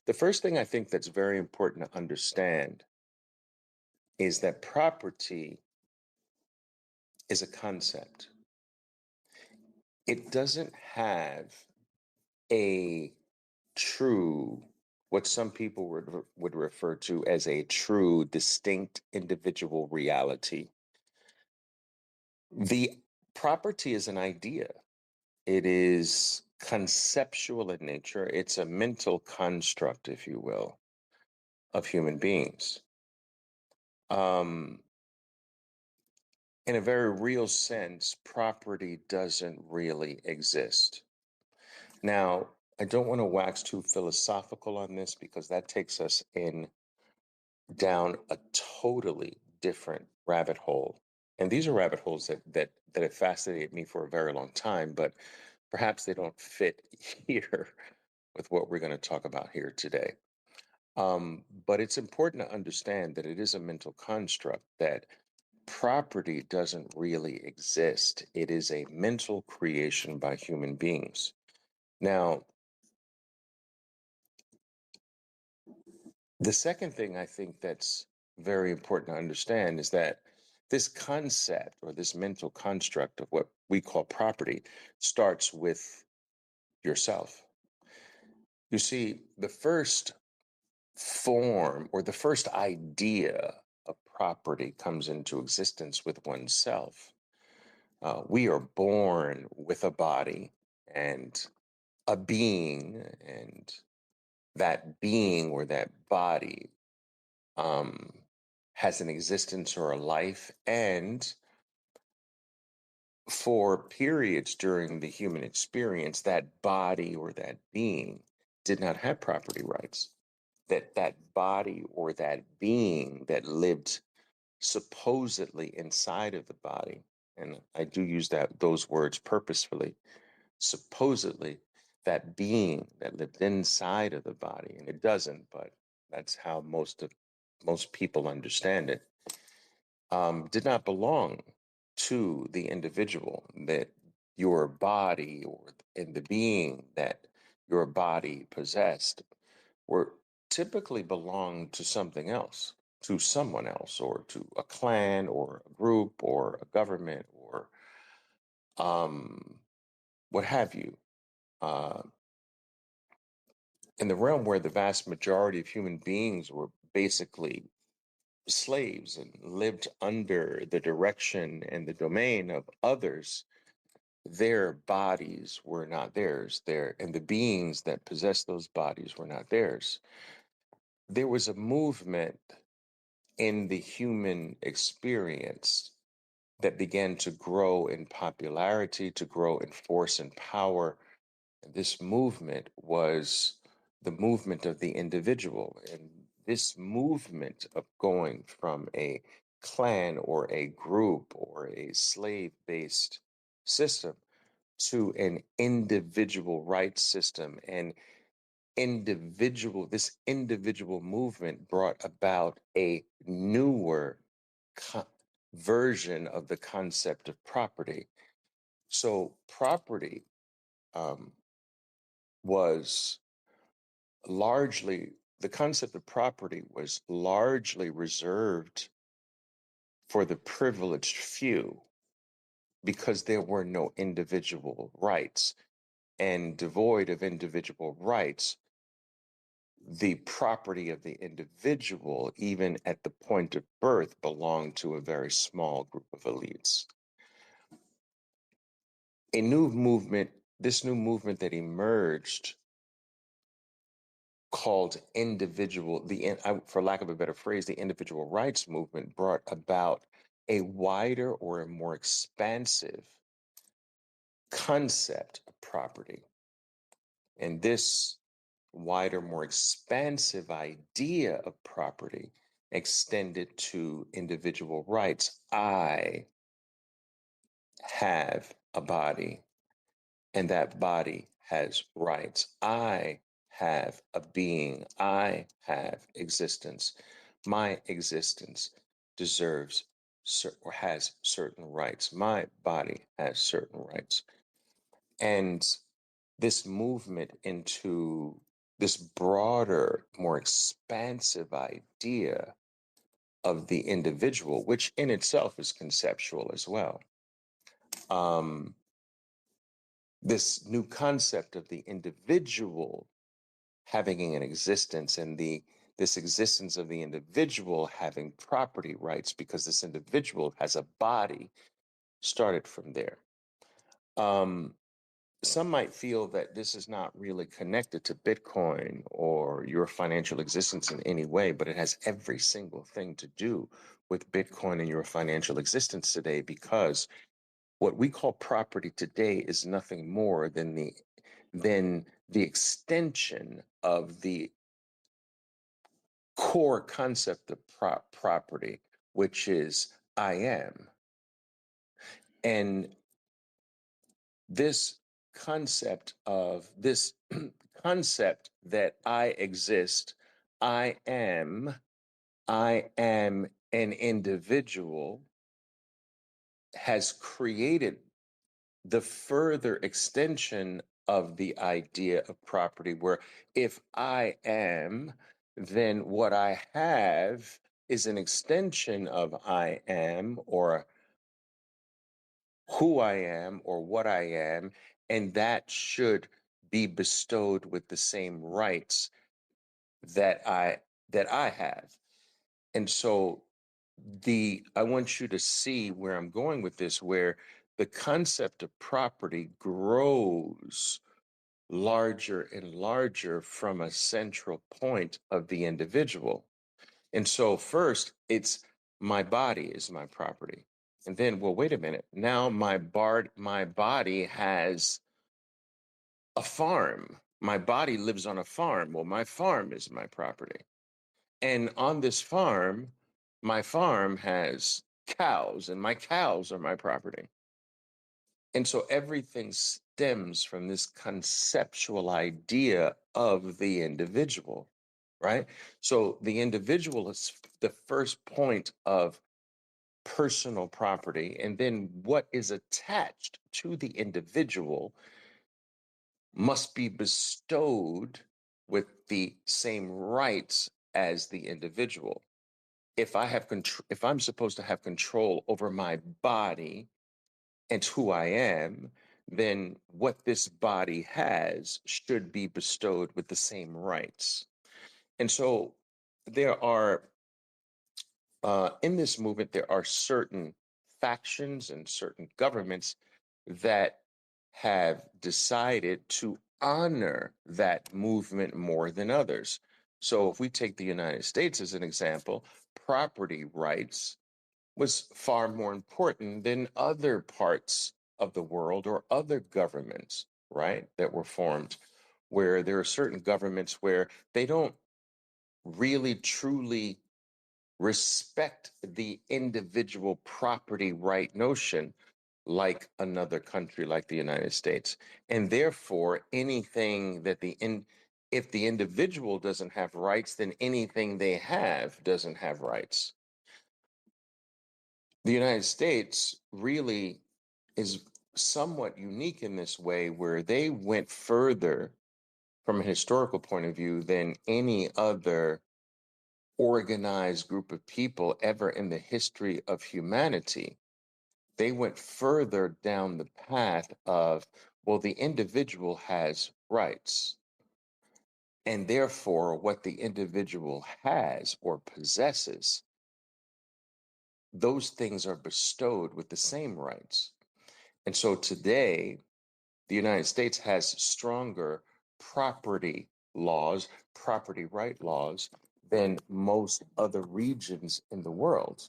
The first thing I think that's very important to understand is that property is a concept. It doesn't have a true, what some people would refer to as a true, distinct individual reality. The property is an idea. It is conceptual in nature. It's a mental construct, if you will, of human beings. Um, in a very real sense, property doesn't really exist. Now, I don't want to wax too philosophical on this because that takes us in down a totally different rabbit hole. And these are rabbit holes that have fascinated me for a very long time, but perhaps they don't fit here with what we're going to talk about here today. But it's important to understand that it is a mental construct, that property doesn't really exist. It is a mental creation by human beings. Now, the second thing I think that's very important to understand is that this concept or this mental construct of what we call property starts with yourself. You see, the first form or the first idea of property comes into existence with oneself. We are born with a body and a being, and that being or that body um, has an existence or a life. And for periods during the human experience, that body or that being did not have property rights. That body or that being that lived supposedly inside of the body, and I do use those words purposefully, supposedly, that being that lived inside of the body, and it doesn't, but that's how most people understand it, did not belong to the individual. That your body or in the being that your body possessed were typically belonged to something else, to someone else, or to a clan or a group or a government or um, what have you. Uh, in the realm where the vast majority of human beings were basically slaves and lived under the direction and the domain of others, their bodies were not theirs. And the beings that possessed those bodies were not theirs. There was a movement in the human experience that began to grow in popularity, to grow in force and power. This movement was the movement of the individual. And this movement of going from a clan or a group or a slave based system to an individual rights system and this individual movement brought about a newer co- version of the concept of property. So property um, was largely, the concept of property was largely reserved for the privileged few because there were no individual rights. And devoid of individual rights, the property of the individual, even at the point of birth, belonged to a very small group of elites. This new movement that emerged called for lack of a better phrase, the individual rights movement brought about a wider or a more expansive concept of property. And this wider, more expansive idea of property extended to individual rights. I have a body, and that body has rights. I have a being. I have existence. My existence deserves or has certain rights. My body has certain rights. And this movement into this broader, more expansive idea of the individual, which in itself is conceptual as well. This new concept of the individual having an existence, and this existence of the individual having property rights because this individual has a body, started from there. Some might feel that this is not really connected to Bitcoin or your financial existence in any way, but it has every single thing to do with Bitcoin and your financial existence today, because what we call property today is nothing more than the extension of the core concept of property, which is I am. And this concept that I exist, I am an individual, has created the further extension of the idea of property, where if I am, then what I have is an extension of I am, or who I am, or what I am, and that should be bestowed with the same rights that I have. And so I want you to see where I'm going with this, where the concept of property grows larger and larger from a central point of the individual. And so first, it's my body is my property. And then, well, wait a minute. Now my body has a farm. My body lives on a farm. Well, my farm is my property. And on this farm, my farm has cows, and my cows are my property. And so everything stems from this conceptual idea of the individual, right? So the individual is the first point of personal property, and then what is attached to the individual must be bestowed with the same rights as the individual. If I'm supposed to have control over my body and who I am, then what this body has should be bestowed with the same rights. And so there are, in this movement, there are certain factions and certain governments that have decided to honor that movement more than others. So if we take the United States as an example, property rights was far more important than other parts of the world or other governments, right, that were formed, where there are certain governments where they don't really truly respect the individual property right notion like another country like the United States. And therefore, anything that if the individual doesn't have rights, then anything they have doesn't have rights. The United States really is somewhat unique in this way, where they went further from a historical point of view than any other organized group of people ever in the history of humanity. They went further down the path of, well, the individual has rights. And therefore, what the individual has or possesses, those things are bestowed with the same rights. And so today, the United States has stronger property laws, property right laws, than most other regions in the world.